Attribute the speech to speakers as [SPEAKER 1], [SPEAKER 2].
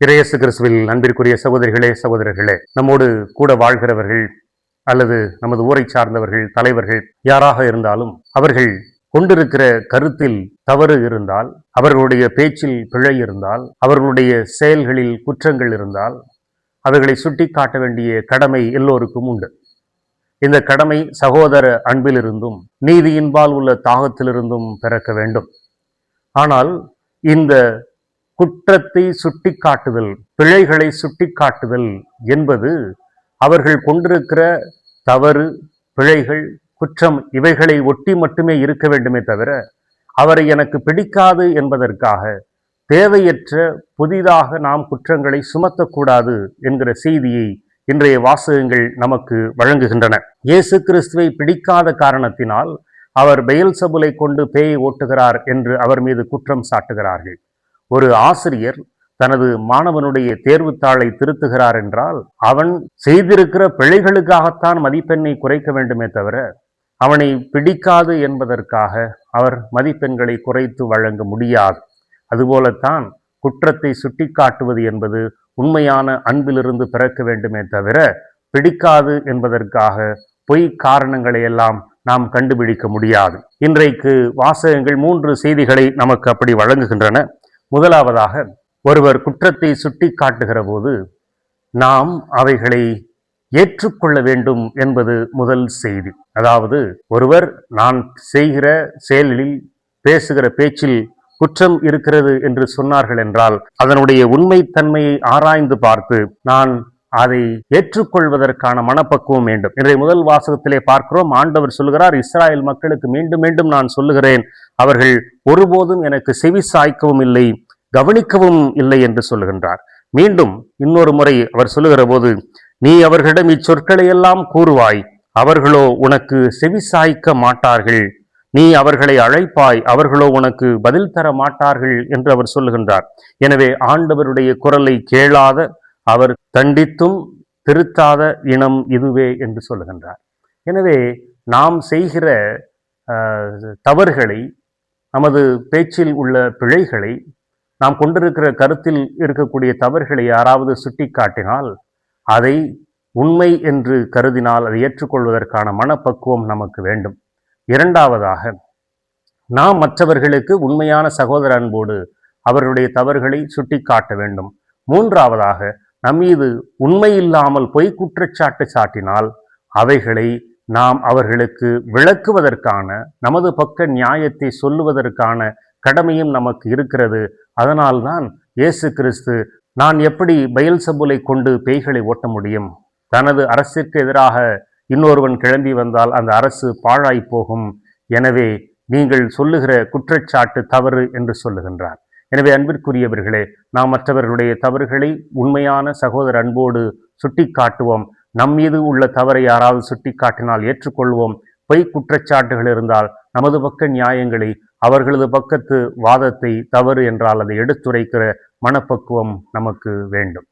[SPEAKER 1] இறையேசு கிறிஸ்துவில் அன்பிற்குரிய சகோதரிகளே, சகோதரர்களே, நம்மோடு கூட வாழ்கிறவர்கள் அல்லது நமது ஊரை சார்ந்தவர்கள், தலைவர்கள் யாராக இருந்தாலும் அவர்கள் கொண்டிருக்கிற கருத்தில் தவறு இருந்தால், அவர்களுடைய பேச்சில் பிழை இருந்தால், அவர்களுடைய செயல்களில் குற்றங்கள் இருந்தால் அவைகளை சுட்டி காட்ட வேண்டிய கடமை எல்லோருக்கும் உண்டு. இந்த கடமை சகோதர அன்பிலிருந்தும் நீதியின்பால் உள்ள தாகத்திலிருந்தும் பிறக்க வேண்டும். ஆனால் இந்த குற்றத்தை சுட்டிக்காட்டுதல், பிழைகளை சுட்டிக்காட்டுதல் என்பது அவர்கள் கொண்டிருக்கிற தவறு, பிழைகள், குற்றம் இவைகளை ஒட்டி மட்டுமே இருக்க வேண்டுமே தவிர, அவரை எனக்கு பிடிக்காது என்பதற்காக தேவையற்ற புதிதாக நாம் குற்றங்களை சுமத்தக்கூடாது என்கிற செய்தியை இன்றைய வாசகங்கள் நமக்கு வழங்குகின்றன. இயேசு கிறிஸ்துவை பிடிக்காத காரணத்தினால் அவர் பெயல்செபூலை கொண்டு பேயை ஓட்டுகிறார் என்று அவர் மீது குற்றம் சாட்டுகிறார்கள். ஒரு ஆசிரியர் தனது மாணவனுடைய தேர்வுத்தாளை திருத்துகிறார் என்றால் அவன் செய்திருக்கிற பிழைகளுக்காகத்தான் மதிப்பெண்ணை குறைக்க வேண்டுமே தவிர, அவனை பிடிக்காது என்பதற்காக அவர் மதிப்பெண்களை குறைத்து வழங்க முடியாது. அதுபோலத்தான் குற்றத்தை சுட்டிக்காட்டுவது என்பது உண்மையான அன்பிலிருந்து பிறக்க வேண்டுமே தவிர, பிடிக்காது என்பதற்காக பொய் காரணங்களை எல்லாம் நாம் கண்டுபிடிக்க முடியாது. இன்றைக்கு வாசகங்கள் 3 செய்திகளை நமக்கு அப்படி வழங்குகின்றன. முதலாவதாக, ஒருவர் குற்றத்தை சுட்டி காட்டுகிற போது நாம் அவைகளை ஏற்றுக்கொள்ள வேண்டும் என்பது முதல் செய்தி. அதாவது, ஒருவர் நான் செய்கிற செயலில், பேசுகிற பேச்சில் குற்றம் இருக்கிறது என்று சொன்னார்கள் என்றால் அதனுடைய உண்மைத்தன்மையை ஆராய்ந்து பார்த்து நான் அதை ஏற்றுக்கொள்வதற்கான மனப்பக்குவம் வேண்டும். இன்றைய முதல் வாசகத்திலே பார்க்கிறோம், ஆண்டவர் சொல்லுகிறார், இஸ்ராயல் மக்களுக்கு மீண்டும் மீண்டும் நான் சொல்லுகிறேன், அவர்கள் ஒருபோதும் எனக்கு செவி சாய்க்கவும் இல்லை, கவனிக்கவும் இல்லை என்று சொல்லுகின்றார். மீண்டும் இன்னொரு முறை அவர் சொல்லுகிற போது, நீ அவர்களிடம் இச்சொற்களை எல்லாம் கூறுவாய், அவர்களோ உனக்கு செவி சாய்க்க மாட்டார்கள், நீ அவர்களை அழைப்பாய், அவர்களோ உனக்கு பதில் தர மாட்டார்கள் என்று அவர் சொல்லுகின்றார். எனவே ஆண்டவருடைய குரலை கேளாத, அவர் தண்டித்தும் திருத்தாத இனம் இதுவே என்று சொல்லுகின்றார். எனவே நாம் செய்கிற தவறுகளை, நமது பேச்சில் உள்ள பிழைகளை, நாம் கொண்டிருக்கிற கருத்தில் இருக்கக்கூடிய தவறுகளை யாராவது சுட்டி காட்டினால் அதை உண்மை என்று கருதினால் அதை ஏற்றுக்கொள்வதற்கான மனப்பக்குவம் நமக்கு வேண்டும். இரண்டாவதாக, நாம் மற்றவர்களுக்கு உண்மையான சகோதர அன்போடு அவர்களுடைய தவறுகளை சுட்டி காட்ட வேண்டும். மூன்றாவதாக, நம்மீது உண்மை இல்லாமல் பொய் குற்றச்சாட்டு சாட்டினால் அவைகளை நாம் அவர்களுக்கு விளக்குவதற்கான, நமது பக்க நியாயத்தை சொல்லுவதற்கான கடமையும் நமக்கு இருக்கிறது. அதனால்தான் இயேசு கிறிஸ்து, நான் எப்படி பெயல்செபூலை கொண்டு பேய்களை ஓட்ட முடியும்? தனது அரசிற்கு எதிராக இன்னொருவன் கிளம்பி வந்தால் அந்த அரசு பாழாய் போகும். எனவே நீங்கள் சொல்லுகிற குற்றச்சாட்டு தவறு என்று சொல்லுகின்றார். எனவே அன்பிற்குரியவர்களே, நாம் மற்றவர்களுடைய தவறுகளை உண்மையான சகோதர அன்போடு சுட்டி காட்டுவோம். நம் மீது உள்ள தவறை யாராவது சுட்டி காட்டினால் ஏற்றுக்கொள்வோம். பொய் குற்றச்சாட்டுகள் இருந்தால் நமது பக்க நியாயங்களை, அவர்களது பக்கத்து வாதத்தை தவறு என்றால் அதை எடுத்துரைக்கிற மனப்பக்குவம் நமக்கு வேண்டும்.